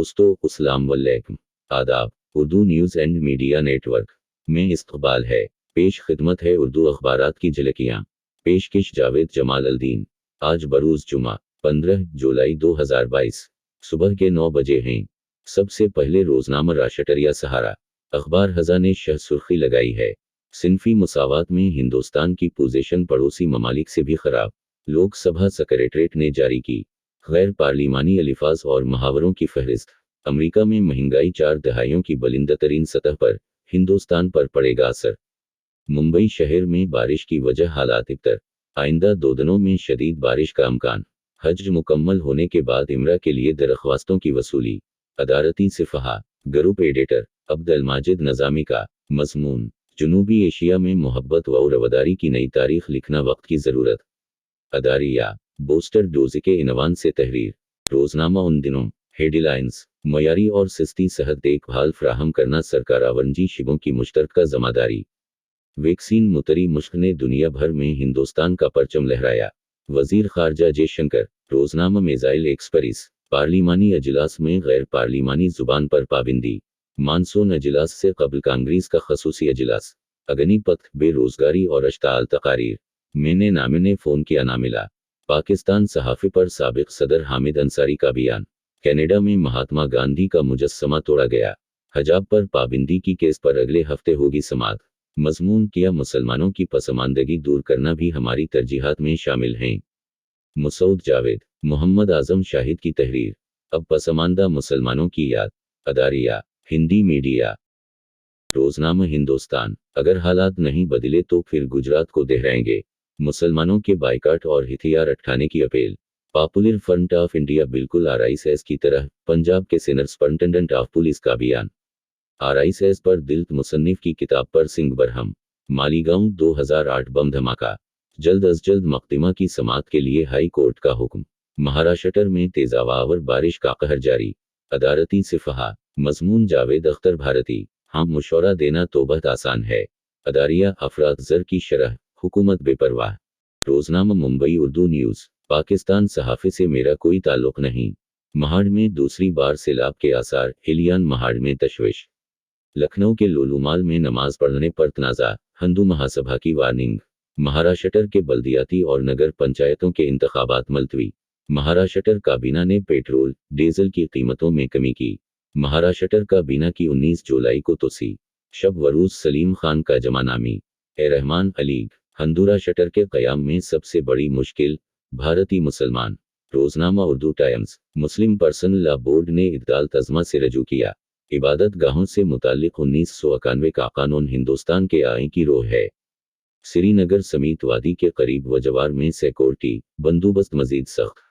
दोस्तों अस्सलाम वालेकुम, आदाब। Urdu news and media network में इस्तकबाल है। पेश खिदमत है उर्दू अखबारात की झलकियाँ। पेशकश जावेद जमाल अल्दीन। आज बरूज़ जुमा 15 जुलाई 2022 सुबह के 9 बजे हैं। सबसे पहले रोजनामा राष्ट्रीय सहारा अखबार हज़ा ने शह सुर्खी लगाई है, सिनफी मुसावात में हिंदुस्तान की पोजीशन पड़ोसी ममालिक से भी खराब। लोकसभा सेक्रेटरीट ने जारी की गैर पार्लिमानी अल्फाज और मुहावरों की फहरिस्त। अमेरिका में महंगाई 4 दहाइयों की बुलंद तरीन सतह पर, हिंदुस्तान पर पड़ेगा असर। मुंबई शहर में बारिश की वजह हालात इब्तर, आइंदा 2 दिनों में शदीद बारिश का अमकान। हज मुकम्मल होने के बाद इमरा के लिए दरख्वास्तों की वसूली। अदालती सिफहा ग्रुप एडिटर अब्दुल माजिद नज़ामी का मज़मून, जनूबी एशिया में मोहब्बत व रवदारी की नई तारीख लिखना वक्त की ज़रूरत। अदारिया बूस्टर डोज के इनवान से तहरीर। रोजनामा उन दिनों हेडलाइंस, मयारी और सस्ती सेहत देखभाल फराहम करना सरकार आवरंजी शिबों की मुश्तरका ज़िम्मेदारी। वैक्सीन मुतरी मुश्क ने दुनिया भर में हिंदुस्तान का परचम लहराया। वजीर खारजा जयशंकर। रोजनामा मिसाइल एक्सप्रेस। पार्लिमानी अजलास में गैर पार्लिमानी जुबान पर पाबंदी। मानसून अजलास से कबल कांग्रेस का खसूसी अजलास। अग्निपथ बेरोजगारी और अश्ताल तकारीर। मैंने नामिने फ़ोन किया ना मिला। पाकिस्तान सहाफ़ी पर साबिक सदर हामिद अंसारी का बयान। कनाडा में महात्मा गांधी का मुजस्समा तोड़ा गया। हजाब पर पाबंदी की केस पर अगले हफ्ते होगी समाअत। मज़मून किया मुसलमानों की पसमानदगी दूर करना भी हमारी तरजीहात में शामिल हैं। मसूद जावेद। मोहम्मद आज़म शाहिद की तहरीर। अब पसमानदा मुसलमानों की याद। अदारिया हिंदी मीडिया। रोजनामा हिंदुस्तान। अगर हालात नहीं बदले तो फिर गुजरात को दोहराएंगे। मुसलमानों के बाइकाट और हथियार उठाने की appeal. Popular front of India बिल्कुल आरएसएस की तरह, पंजाब के सीनियर सुपरिटेंडेंट ऑफ पुलिस का बयान। आरएसएस पर दिल्त मुसन्निफ की किताब पर सिंह बरहम। मालीगांव 2008 बम धमाका, जल्द अज जल्द मकदमा की समाअत के लिए हाई कोर्ट का हुक्म। महाराष्ट्र में तेजावर बारिश का कहर जारी। अदालती सिफहा मज़मून जावेद अख्तर भारती। हाँ, मशवरा देना तो बहुत आसान है। अदारिया अफराद ज़र की शरह, हुकूमत बेपरवाह। रोजनामा मुंबई उर्दू न्यूज़। पाकिस्तान सहाफ़ी से मेरा कोई ताल्लुक़ नहीं। महाड़ में दूसरी बार सैलाब के आसार, हिलियान महाड़ में तशवीश। लखनऊ के लोलूमाल में नमाज पढ़ने पर तनाज़ा, हिंदू महासभा की वार्निंग। महाराष्ट्र के बल्दियाती और नगर पंचायतों के इंतखाबात मुलतवी। महाराष्ट्र काबीना ने पेट्रोल डीजल की कीमतों में कमी की। महाराष्ट्र काबीना की 19 जुलाई को तोसी। शब वरूज सलीम खान का जमानामी। ए रहमान अलीग। हिंदुराष्ट्र के क़याम में सबसे बड़ी मुश्किल, भारतीय मुसलमान। रोजनामा उर्दू टाइम्स। मुस्लिम पर्सनल लॉ बोर्ड ने इक़दाल तज़मा से रजू किया। इबादत गाहों से मुताल्लिक़ 1991 का कानून हिंदुस्तान के आईन की रोह है। श्रीनगर समेत वादी के करीब व जवार में सिक्योरिटी बंदोबस्त मजीद सख्त।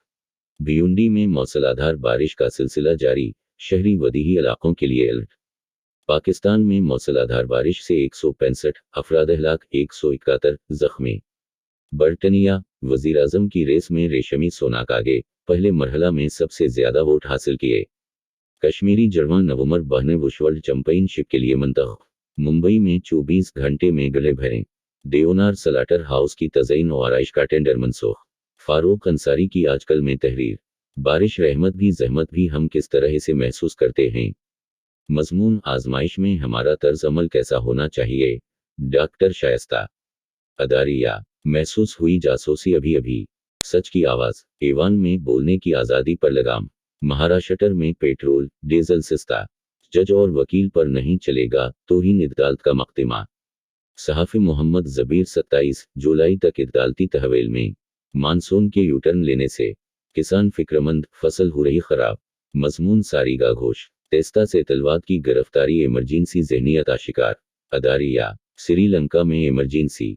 भिवंडी में मौसलाधार बारिश का सिलसिला जारी, शहरी वदीही इलाकों के लिए अलर्ट। पाकिस्तान में मौसलाधार बारिश से 165 अफराद हलाक, 171 जख्मी। बर्तानिया वज़ीर-ए-आज़म की रेस में रेशमी सोनाक आगे, पहले मरहला में सबसे ज़्यादा वोट हासिल किए। कश्मीरी जवान नवंबर बहने वर्ल्ड चैंपियनशिप के लिए मुंतखब। मुंबई में 24 घंटे में गले भरें। देओनार सलाटर हाउस की तज़ईन और आराइश का टेंडर मनसूख। फारूक अंसारी की आजकल में तहरीर। बारिश रहमत भी ज़हमत भी हम किस तरह इसे महसूस करते हैं। मज़मून आजमाइश में हमारा तर्ज अमल कैसा होना चाहिए। डॉक्टर शायस्ता। अदारिया महसूस हुई जासूसी अभी अभी। सच की आवाज़। ऐवान में बोलने की आज़ादी पर लगाम। महाराष्ट्र में पेट्रोल डीजल सस्ता, जज और वकील पर नहीं चलेगा तो ही अदालत का मकदमा। सहाफ़ी मोहम्मद ज़बीर 27 जुलाई तक अदालती तहवील में। मानसून के यूटर्न लेने से किसान फिक्रमंद, फसल हो रही खराब। मज़मून सारीगा घोष। तेस्ता से तलवात की गिरफ्तारी इमरजेंसी ज़हनियत आशिकार। अदारिया श्रीलंका में इमरजेंसी